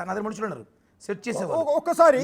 నా మనుషులు ఉన్నారు సెట్ చేసేవాళ్ళు. ఒక్కసారి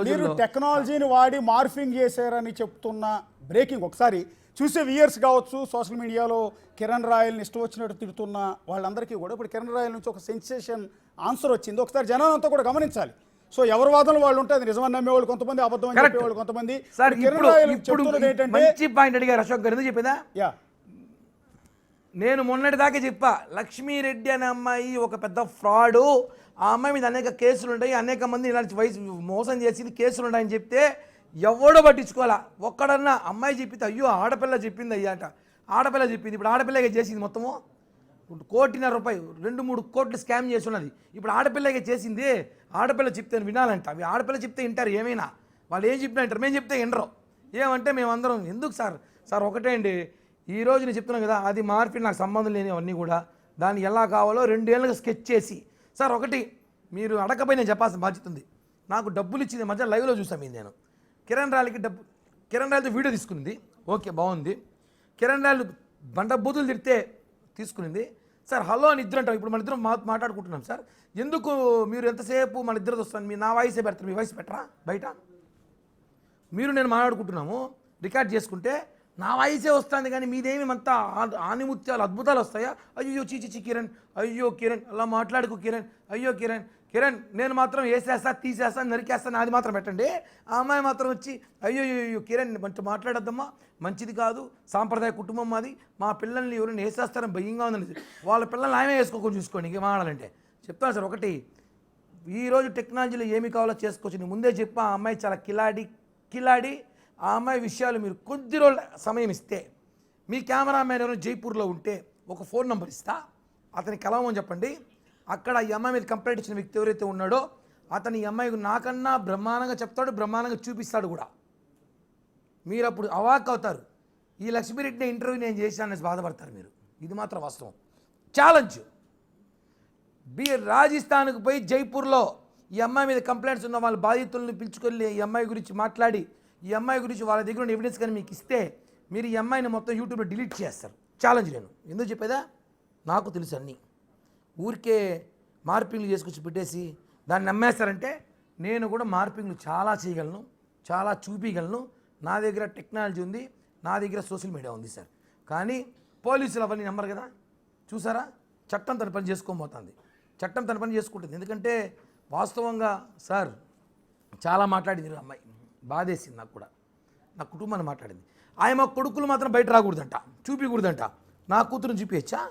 మీరు టెక్నాలజీని వాడి మార్ఫింగ్ చేశారని చెప్తున్న బ్రేకింగ్ ఒకసారి చూసే వ్యూయర్స్ కావచ్చు, సోషల్ మీడియాలో కిరణ్ రాయల్ని ఇష్టం వచ్చినట్టు తిడుతున్న వాళ్ళందరికీ కూడా ఇప్పుడు కిరణ్ రాయల్ నుంచి ఒక సెన్సేషన్ ఆన్సర్ వచ్చింది. ఒకసారి జనాలంతా కూడా గమనించాలి. సో ఎవరి వాదనలు వాళ్ళు ఉంటే అది నిజమని నమ్మేవాళ్ళు కొంతమంది, అబద్ధం అని చెప్పేవాళ్ళు కొంతమంది. కిరణ్ రాయల్ చెప్తున్నది ఏంటంటే మంచి పాయింట్ అడిగారు అశోక్ గారు, ఎందుకు చెప్పేదా? నేను మొన్నటి దాకా చెప్పా, లక్ష్మీరెడ్డి అనే అమ్మాయి ఒక పెద్ద ఫ్రాడు, ఆ అమ్మాయి మీద అనేక కేసులు ఉంటాయి, అనేక మంది ఇలాంటి వయసు మోసం చేసింది, కేసులు ఉంటాయని చెప్తే ఎవడో పట్టించుకోవాలా. ఒక్కడన్నా అమ్మాయి చెప్పితే అయ్యో ఆడపిల్ల చెప్పింది అయ్యాట, ఆడపిల్ల చెప్పింది. ఇప్పుడు ఆడపిల్లగా చేసింది మొత్తము ₹1.5 కోటి 2-3 కోట్లు స్కామ్ చేసి ఉన్నది. ఇప్పుడు ఆడపిల్లగా చేసింది. ఆడపిల్ల చెప్తే వినాలంట, అవి ఆడపిల్ల చెప్తే వింటారు ఏమైనా, వాళ్ళు ఏం చెప్పినా వింటారు, మేము చెప్తే వినరు. ఏమంటే మేమందరం ఎందుకు సార్ ఒకటే అండి, ఈరోజు నేను చెప్తున్నాను కదా, అది మార్పి నాకు సంబంధం లేని అవన్నీ కూడా దాన్ని ఎలా కావాలో 2 ఏళ్ళుగా స్కెచ్ చేసి సార్ ఒకటి మీరు అడగపోయి నేను చెప్పాల్సిన బాధ్యత ఉంది. నాకు డబ్బులు ఇచ్చింది మధ్య లైవ్లో చూసాను నేను. కిరణ్ రాయల్తో వీడియో తీసుకునింది, ఓకే బాగుంది. కిరణ్ రాయల్ బండ బూతులు తిడితే తీసుకునింది. సార్ హలో అని ఇద్దరు అంటాం, ఇప్పుడు మన ఇద్దరం మాట్లాడుకుంటున్నాం సార్, ఎందుకు మీరు ఎంతసేపు మన ఇద్దరు వస్తాను, నా వాయిసే పెడతారు, మీ వాయిస్ పెట్టరా బయట? మీరు నేను మాట్లాడుకుంటున్నాము, రికార్డ్ చేసుకుంటే నా వాయిసే వస్తుంది కానీ మీదేమి అంతా ఆనిముత్యాలు అద్భుతాలు వస్తాయా? అయ్యో చీచి కిరణ్, అయ్యో కిరణ్ అలా మాట్లాడుకో కిరణ్, అయ్యో కిరణ్ నేను మాత్రం వేసేస్తా తీసేస్తా నరికేస్తాను, అది మాత్రం పెట్టండి. ఆ అమ్మాయి మాత్రం వచ్చి అయ్యో కిరణ్ మంచి మాట్లాడద్దమ్మా, మంచిది కాదు, సాంప్రదాయ కుటుంబం మాది, మా పిల్లల్ని ఎవరైనా వేసేస్తారని భయంగా ఉందని, వాళ్ళ పిల్లల్ని ఆమె వేసుకోకుండా చూసుకోండి. ఇంకేం మాట్లాడాలంటే చెప్తాను సార్ ఒకటి, ఈరోజు టెక్నాలజీలో ఏమి కావాలో చేసుకోవచ్చు. నేను ముందే చెప్పా, ఆ అమ్మాయి చాలా కిలాడి. ఆ అమ్మాయి విషయాలు మీరు కొద్ది రోజుల సమయం ఇస్తే, మీ కెమెరామ్యాన్ ఎవరైనా జైపూర్లో ఉంటే ఒక ఫోన్ నెంబర్ ఇస్తా, అతనికి కలవమని చెప్పండి. అక్కడ ఈ అమ్మాయి మీద కంప్లైంట్ ఇచ్చిన వ్యక్తి ఎవరైతే ఉన్నాడో అతను ఈ అమ్మాయికి నాకన్నా బ్రహ్మాండంగా చెప్తాడు, బ్రహ్మాండంగా చూపిస్తాడు కూడా. మీరు అప్పుడు అవాక్ అవుతారు, ఈ లక్ష్మీరెడ్డి ఇంటర్వ్యూ నేను చేశానని బాధపడతారు మీరు. ఇది మాత్రం వాస్తవం. ఛాలెంజ్, రాజస్థాన్కు పోయి జైపూర్లో ఈ అమ్మాయి మీద కంప్లైంట్స్ ఉన్న వాళ్ళ బాధితులను పిలుచుకొని ఈ అమ్మాయి గురించి మాట్లాడి, ఈ అమ్మాయి గురించి వాళ్ళ దగ్గర ఉన్న ఎవిడెన్స్ కానీ మీకు ఇస్తే మీరు ఈ అమ్మాయిని మొత్తం యూట్యూబ్లో డిలీట్ చేస్తారు. ఛాలెంజ్ నేను ఎందుకు చెప్పేదా, నాకు తెలుసు అన్నీ. ఊరికే మార్పింగ్లు చేసుకొచ్చి పెట్టేసి దాన్ని నమ్మేస్తారంటే, నేను కూడా మార్పింగ్లు చాలా చేయగలను, చాలా చూపించగలను. నా దగ్గర టెక్నాలజీ ఉంది, నా దగ్గర సోషల్ మీడియా ఉంది సార్. కానీ పోలీసులు అవన్నీ నమ్మరు కదా. చూసారా, చట్టం తన పని చేసుకోబోతుంది, చట్టం తన పని చేసుకుంటుంది. ఎందుకంటే వాస్తవంగా సార్ చాలా మాట్లాడింది అమ్మాయి, బాధేసింది నాకు కూడా, నా కుటుంబాన్ని మాట్లాడింది. ఆయన కొడుకులు మాత్రం బయట రాకూడదంట, చూపించకూడదంట. నా కూతురుని చూపించచ్చా?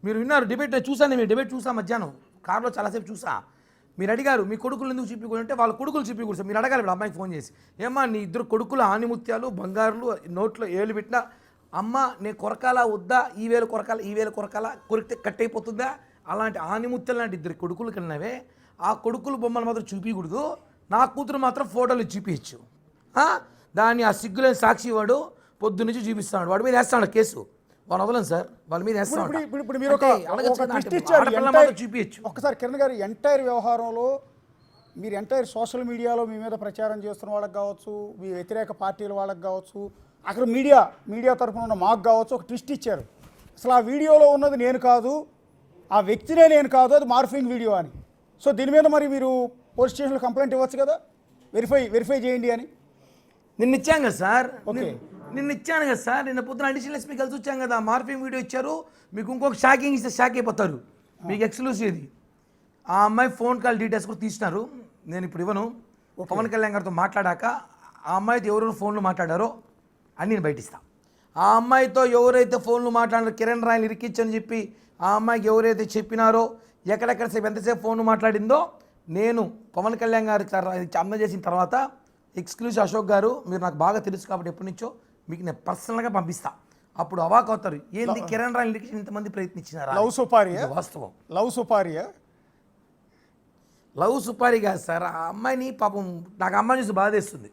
మీరు విన్నారు డిబేట్, చూసాను, మీరు డిబేట్ చూసా మధ్యాహ్నం కార్లో చాలాసేపు చూసా. మీరు అడిగారు మీ కొడుకులు ఎందుకు చూపించకూడదు అంటే, వాళ్ళ కొడుకులు చూపించకూడదు సార్. మీరు అడగాలి ఇప్పుడు అమ్మాయికి ఫోన్ చేసి, ఏమ్మా నీ ఇద్దరు కొడుకులు ఆనిముత్యాలు బంగారులు నోట్లో ఏళ్ళు పెట్టినా, అమ్మ నేను కొరకాలా వద్దా, ఈ వేలు కొరకాలా కొరికితే కట్ అయిపోతుందా, అలాంటి ఆనిముత్యాలు లాంటి ఇద్దరు కొడుకులు కన్నావే, ఆ కొడుకులు బొమ్మలు మాత్రం చూపించకూడదు, నా కూతురు మాత్రం ఫోటోలు చూపించచ్చు. దాన్ని ఆ సిగ్గులేని సాక్షి వాడు పొద్దు నుంచి చూపిస్తాడు, వాడి మీద వేస్తాడు కేసు. వాళ్ళు వదలను సార్, వాళ్ళ మీద వేస్తాడు. ఇప్పుడు మీరు చూపించచ్చు. ఒకసారి కిరణ్ గారు ఎంటైర్ వ్యవహారంలో మీరు ఎంటైర్ సోషల్ మీడియాలో మీ మీద ప్రచారం చేస్తున్న వాళ్ళకి కావచ్చు, మీ వ్యతిరేక పార్టీల వాళ్ళకి కావచ్చు, అక్కడ మీడియా తరఫున ఉన్న మాకు కావచ్చు, ఒక ట్విస్ట్ ఇచ్చారు. అసలు ఆ వీడియోలో ఉన్నది నేను కాదు, ఆ వ్యక్తినే నేను కాదు, అది మార్ఫింగ్ వీడియో అని. సో దీని మీద మరి మీరు పోలీస్ స్టేషన్లో కంప్లైంట్ ఇవ్వచ్చు కదా, వెరిఫై చేయండి అని. నిన్న ఇచ్చాం కదా సార్, నిన్న పొద్దున అడిషనల్ ఎస్పీ కలిసి వచ్చాం కదా, మార్ఫింగ్ వీడియో ఇచ్చారు. మీకు ఇంకొక షాకింగ్ ఇస్తే షాక్ అయిపోతారు, మీకు ఎక్స్క్లూసివ్ ఇది. ఆ అమ్మాయి ఫోన్ కాల్ డీటెయిల్స్ కూడా తీసినారు, నేను ఇప్పుడు ఇవ్వను. పవన్ కళ్యాణ్ గారితో మాట్లాడాక ఆ అమ్మాయితో ఎవరెవరు ఫోన్లు మాట్లాడారో అని నేను బయటిస్తా. ఆ అమ్మాయితో ఎవరైతే ఫోన్లు మాట్లాడారో, కిరణ్ రాయల్ ఇరికిచ్చని చెప్పి ఆ అమ్మాయికి ఎవరైతే చెప్పినారో, ఎక్కడెక్కడసేపు ఎంతసేపు ఫోన్లు మాట్లాడిందో, నేను పవన్ కళ్యాణ్ గారికి అందజేసిన తర్వాత ఎక్స్క్లూజివ్ అశోక్ గారు, మీరు నాకు బాగా తెలుసు కాబట్టి ఎప్పటి నుంచో మీకు నేను పర్సనల్గా పంపిస్తా. అప్పుడు అవాక్ అవుతారు, ఏంది కిరణ్ రాయల్ ఇంతమంది ప్రయత్నించినారా. వాస్తవం లవ్ సుపారీ కాదు సార్. ఆ అమ్మాయిని పాపం నాకు అమ్మాయిని చూసి బాధేస్తుంది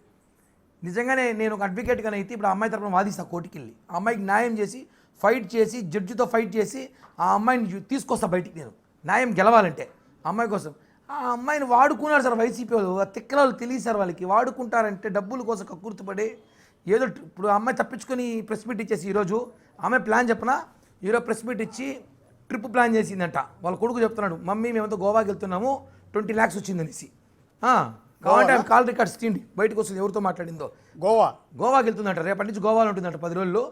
నిజంగానే. నేను ఒక అడ్వకేట్గానే అయితే ఇప్పుడు ఆ అమ్మాయి తరపున వాదిస్తా కోర్టుకి వెళ్ళి, ఆ అమ్మాయికి న్యాయం చేసి ఫైట్ చేసి జడ్జితో ఫైట్ చేసి ఆ అమ్మాయిని తీసుకొస్తా బయటికి. నేను న్యాయం గెలవాలంటే అమ్మాయి కోసం. ఆ అమ్మాయిని వాడుకున్నారు సార్ వైసీపీ వాళ్ళు, తిక్కలు తెలియదు సార్ వాళ్ళకి. వాడుకుంటారంటే డబ్బుల కోసం కక్కుర్తిపడి ఏదో. ఇప్పుడు ఆ అమ్మాయి తప్పించుకొని ప్రెస్ మీట్ ఇచ్చేసి ఈరోజు ఆమె ప్లాన్ చెప్పనా, ఈరోజు ప్రెస్ మీట్ ఇచ్చి ట్రిప్ ప్లాన్ చేసిందంట. వాళ్ళ కొడుకు చెప్తున్నాడు, మమ్మీ మేమంతా గోవాకి వెళ్తున్నాము 20 lakhs వచ్చిందనేసి. కావాలంటే ఆమె కాల్ రికార్డ్స్ తీయండి, బయటకు వస్తుంది ఎవరితో మాట్లాడిందో. గోవాకి వెళ్తుందంట, రేపటి నుంచి గోవాలో ఉంటుందంట 10 రోజులు.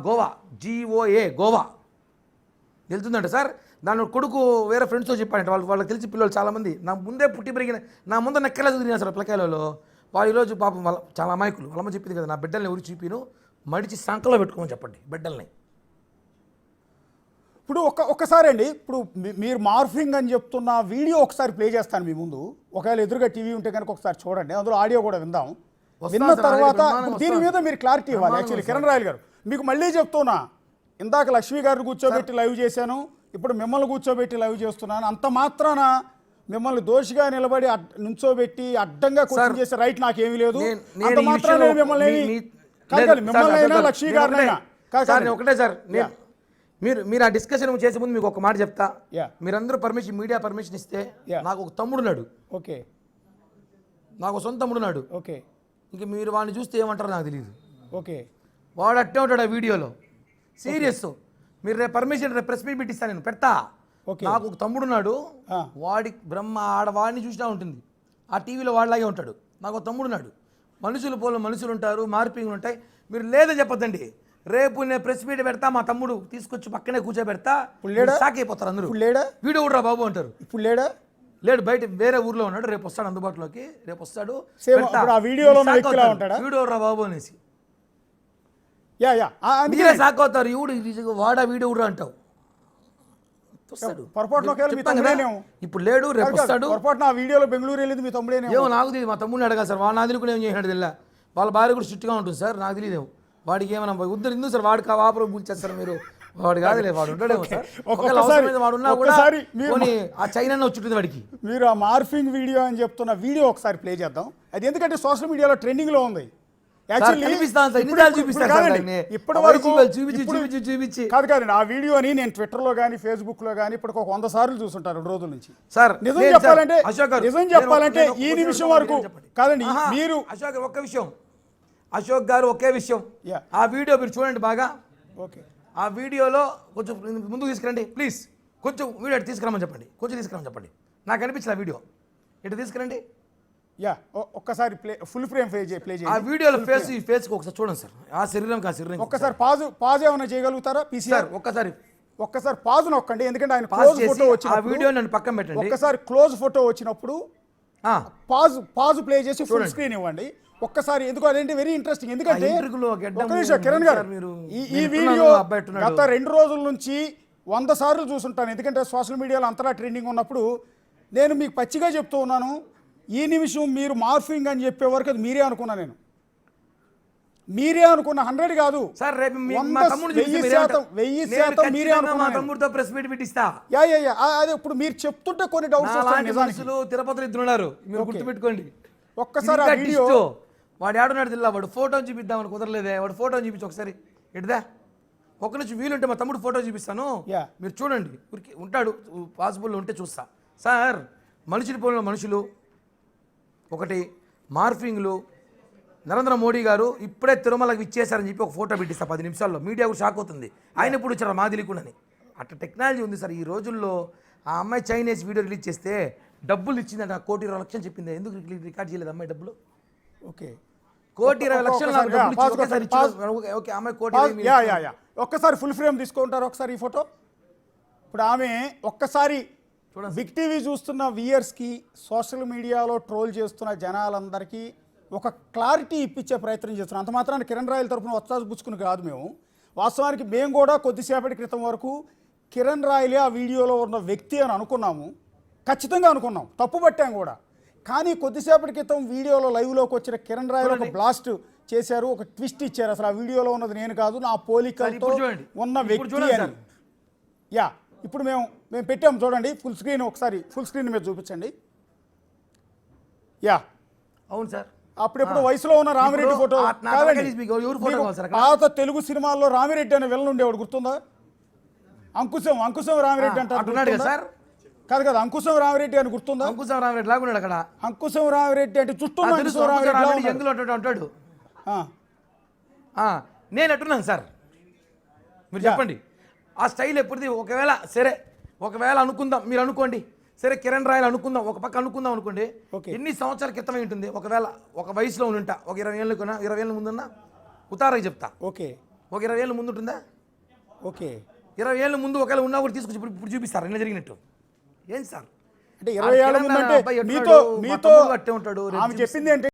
గోవా GOA గోవా వెళ్తుందంట సార్. దాని కొడుకు వేరే ఫ్రెండ్స్తో చెప్పాడంట, వాళ్ళకి తెలిసి పిల్లలు చాలామంది నా ముందే పుట్టి పెరిగిన నా ముందు నెక్కలా చదివినా సార్ పిల్లకాయలలో. వాళ్ళు ఈరోజు పాపం వాళ్ళ చాలా అమాయకులు. వాళ్ళమ్మ చెప్పింది కదా, నా బిడ్డల్ని ఎవరు చూపిను మడిచి సంకలో పెట్టుకోమని చెప్పండి బిడ్డల్ని. ఇప్పుడు ఒక్కసారి అండి, ఇప్పుడు మీరు మార్ఫింగ్ అని చెప్తున్న వీడియో ఒకసారి ప్లే చేస్తాను మీ ముందు. ఒకవేళ ఎదురుగా టీవీ ఉంటే కనుక ఒకసారి చూడండి, అందులో ఆడియో కూడా విందాం. విన్న తర్వాత దీని మీద మీరు క్లారిటీ ఇవ్వాలి. యాక్చువల్లీ కిరణ్ రాయల్ గారు, మీకు మళ్ళీ చెప్తున్నా, ఇందాక లక్ష్మీ గారిని కూర్చోబెట్టి లైవ్ చేశాను, ఇప్పుడు మిమ్మల్ని కూర్చోబెట్టి లైవ్ చేస్తున్నాను. అంత మాత్రాన మిమ్మల్ని దోషిగా నిలబడి నుంచోబెట్టి అడ్డంగా క్వశ్చన్ చేసే రైట్ నాకేమీ లేదు. అంత మాత్రాన మిమ్మల్ని లక్ష్మీ గారినైనా ఒకటే సార్, మీరు ఆ డిస్కషన్ చేసే ముందు మీకు ఒక మాట చెప్తా. మీరందరూ మీడియా పర్మిషన్ ఇస్తే నాకు ఒక తమ్ముడున్నాడు. ఓకే, నాకు సొంత తమ్ముడున్నాడు. ఓకే, ఇంక మీరు వాడిని చూస్తే ఏమంటారో నాకు తెలియదు. ఓకే, వాడు అట్టే ఉంటాడు ఆ వీడియోలో సీరియస్. మీరు రేపు పర్మిషన్ రేపు ప్రెస్ మీట్ పెట్టిస్తాను, నేను పెడతా. నాకు ఒక తమ్ముడున్నాడు, వాడి బ్రహ్మ ఆడవాడిని చూసినా ఉంటుంది, ఆ టీవీలో వాడిలాగే ఉంటాడు. నాకు ఒక తమ్ముడున్నాడు. మనుషులు ఉంటారు, మార్పింగ్లు ఉంటాయి. మీరు లేదని చెప్పొద్దండి. రేపు నేను ప్రెస్ మీట్ పెడతా, మా తమ్ముడు తీసుకొచ్చి పక్కనే కూర్చోబెడతా, షాక్ అయిపోతారు అందరూ. వీడియో కూడా బాబు అంటారు. ఇప్పుడు లేడు, బయట వేరే ఊర్లో ఉన్నాడు, రేపు వస్తాడు అందుబాటులోకి, రేపు వస్తాడు. వీడియో రా బాబు అనేసి మీరే షాక్ అవుతారు. వాడా వీడియో కూడా అంటావు. ఇప్పుడు లేడు, రేపు వస్తాడు. వీడియోలో బెంగళూరు వెళ్ళింది మీ తమ్ముడే. ఏమో నాకు తెలియదు, మా తమ్ముడిని అడగా సార్. వాళ్ళ నాదిలు కూడా ఏం చేసినాడు తెలియదు. వాళ్ళ భార్య కూడా స్ట్రిక్ట్గా ఉంటుంది సార్, నాకు తెలియదు. వాడికి ఏమైనా ఉద్దరు ఎందుకు సార్, వాడికి వాపరం కూల్చేస్తారు మీరు. వాడు కాదులే, వాడు ఉంటాడేమో సార్. వాడు ఉన్నా కూడా ఆ చైనా వచ్చుంటుంది వాడికి. మీరు ఆ మార్ఫింగ్ వీడియో అని చెప్తున్న వీడియో ఒకసారి ప్లే చేద్దాం. అది ఎందుకంటే సోషల్ మీడియాలో ట్రెండింగ్ లో ఉంది. ఇప్పటి వరకు చూపించి కాదు ఆ వీడియోని నేను ట్విట్టర్ లో కానీ ఫేస్బుక్ లో కానీ ఇప్పటికి 100 సార్లు చూస్తుంటారు 2 రోజుల నుంచి. సార్ నిజం చెప్పాలంటే ఈ నిమిషం వరకు కాదండి. మీరు అశోక్ గారు ఒకే విషయం, ఆ వీడియో మీరు చూడండి బాగా. ఓకే, ఆ వీడియోలో కొంచెం ముందుకు తీసుకురండి ప్లీజ్. కొంచెం వీడియో తీసుకురామని చెప్పండి, కొంచెం తీసుకురామని చెప్పండి. నాకు అనిపించింది ఆ వీడియో ఇటు తీసుకురండి. ఒక్కసారి ఫుల్ ఫ్రేమ్ ప్లే చేయండి. ఆ వీడియోలో ఫేస్ ఒకసారి చూడండి సార్, ఆ శరీరం ఒక్కసారి పాజ్ ఏమైనా చేయగలుగుతారా పీసీఆర్? ఒక్కసారి పాజ్ నొక్కండి, ఎందుకంటే ఆయన క్లోజ్ ఫోటో వచ్చి ఆ వీడియో నన్ను పక్కన పెట్టండి. ఒక్కసారి క్లోజ్ ఫోటో వచ్చినప్పుడు పాజ్ ప్లే చేసి ఫుల్ స్క్రీన్ ఇవ్వండి ఒక్కసారి. ఎందుకు అదేంటి వెరీ ఇంట్రెస్టింగ్. ఎందుకంటే కిరణ్ గారు, ఈ వీడియో గత 2 రోజుల నుంచి 100 సార్లు చూసుంటాను. ఎందుకంటే సోషల్ మీడియాలో అంతలా ట్రెండింగ్ ఉన్నప్పుడు నేను మీకు పచ్చిగా చెప్తూ ఉన్నాను. ఈ నిమిషం మీరు మార్ఫింగ్ అని చెప్పే వరకు అది మీరే అనుకున్నా, నేను మీరే అనుకున్న 100 కాదు సార్. రేపు 1000% మీరే అనుకున్నా. తమ్ముడితో ప్రెస్ మీట్ పెట్టిస్తా. అదే ఇప్పుడు మీరు చెప్తుంటే కొన్ని డౌట్స్ తిరుపతిలో ఇద్దరు ఉన్నారు, మీరు గుర్తుపెట్టుకోండి. ఒక్కసారి ఆ వీడియో వాడు ఏడున్నాడు తెల్లా, వాడు ఫోటో చూపిద్దామని కుదరలేదే. వాడు ఫోటో చూపించి ఒకసారి ఎటుదా ఒక్క నుంచి వీలుంటే మా తమ్ముడు ఫోటో చూపిస్తాను, మీరు చూడండి. ఊరికి ఉంటాడు, పాసిబుల్ ఉంటే చూస్తా సార్. మనుషులు ఒకటి మార్ఫింగ్లు. నరేంద్ర మోడీ గారు ఇప్పుడే తిరుమలకి ఇచ్చేసారని చెప్పి ఒక ఫోటో పెట్టిస్తా 10 నిమిషాల్లో. మీడియా కూడా షాక్ అవుతుంది, ఆయన ఇప్పుడు వచ్చారు మా తెలియకుండాని. అట్లా టెక్నాలజీ ఉంది సార్ ఈ రోజుల్లో. ఆ అమ్మాయి చైనీస్ వీడియో రిలీజ్ చేస్తే డబ్బులు ఇచ్చిందంట, 1,20,00,000 చెప్పింది. ఎందుకు రికార్డ్ చేయలేదు అమ్మాయి డబ్బులు? ఓకే, 1,20,00,000 ఒక్కసారి ఫుల్ ఫ్రేమ్ తీసుకుంటారు ఒకసారి ఈ ఫోటో. ఇప్పుడు ఆమె ఒక్కసారి బిగ్ టీవీ చూస్తున్న వ్యూయర్స్కి, సోషల్ మీడియాలో ట్రోల్ చేస్తున్న జనాలందరికీ ఒక క్లారిటీ ఇప్పించే ప్రయత్నం చేస్తున్నాం. అంత మాత్రాన్ని కిరణ్ రాయల్ తరఫున వత్సాసు పుచ్చుకుని కాదు మేము. వాస్తవానికి మేము కూడా కొద్దిసేపటి క్రితం వరకు కిరణ్ రాయలే ఆ వీడియోలో ఉన్న వ్యక్తి అని అనుకున్నాము, ఖచ్చితంగా అనుకున్నాం, తప్పు పట్టాం కూడా. కానీ కొద్దిసేపటి క్రితం వీడియోలో లైవ్లోకి వచ్చిన కిరణ్ రాయల్ ఒక బ్లాస్ట్ చేశారు, ఒక ట్విస్ట్ ఇచ్చారు. అసలు ఆ వీడియోలో ఉన్నది నేను కాదు, నా పోలికలతో ఉన్న వ్యక్తి అని. ఇప్పుడు మేము పెట్టాము చూడండి ఫుల్ స్క్రీన్. ఒకసారి ఫుల్ స్క్రీన్ మీద చూపించండి. అవును సార్. అప్పుడెప్పుడు వయసులో ఉన్న రామిరెడ్డి ఫోటో పాత తెలుగు సినిమాల్లో రామిరెడ్డి అనే విలన్ ఉండేవాడు, గుర్తుందా? అంకుశం రామిరెడ్డి అంటారు కాదు కదా, అంకుశం రామిరెడ్డి అని గుర్తుందా? అంకుశం రామిరెడ్డి లాగున్నాడు అక్కడ. అంకుశం రామిరెడ్డి అంటే చుట్టూ అంటాడు. నేను అట్టున్నాను సార్, మీరు చెప్పండి. ఆ స్టైల్ ఎప్పుడుది? ఒకవేళ అనుకుందాం, మీరు అనుకోండి, సరే కిరణ్ రాయల్ అనుకుందాం, ఒక పక్క అనుకుందాం అనుకోండి, ఓకే. ఎన్ని సంవత్సరాల క్రితమే ఉంటుంది? ఒకవేళ ఒక వయసులో ఉంటా, ఒక 20 ఏళ్ళ ముందున్నా ఉతారకి చెప్తా, ఓకే ఒక 20 ఏళ్ళ ముందు ఉంటుందా? ఓకే 20 ఏళ్ళ ముందు ఒకవేళ ఉన్నా కూడా తీసుకొచ్చి ఇప్పుడు చూపిస్తారు ఇలా జరిగినట్టు. ఏం సార్ అంటే 20 ఏళ్ళ ముందు అంటే అబ్బాయి ఎట్లా మీతో ఉంటాడు? మా మీతో తమ్ముడు అట్టే ఉంటాడు. ఆమె చెప్పింది ఏంటి?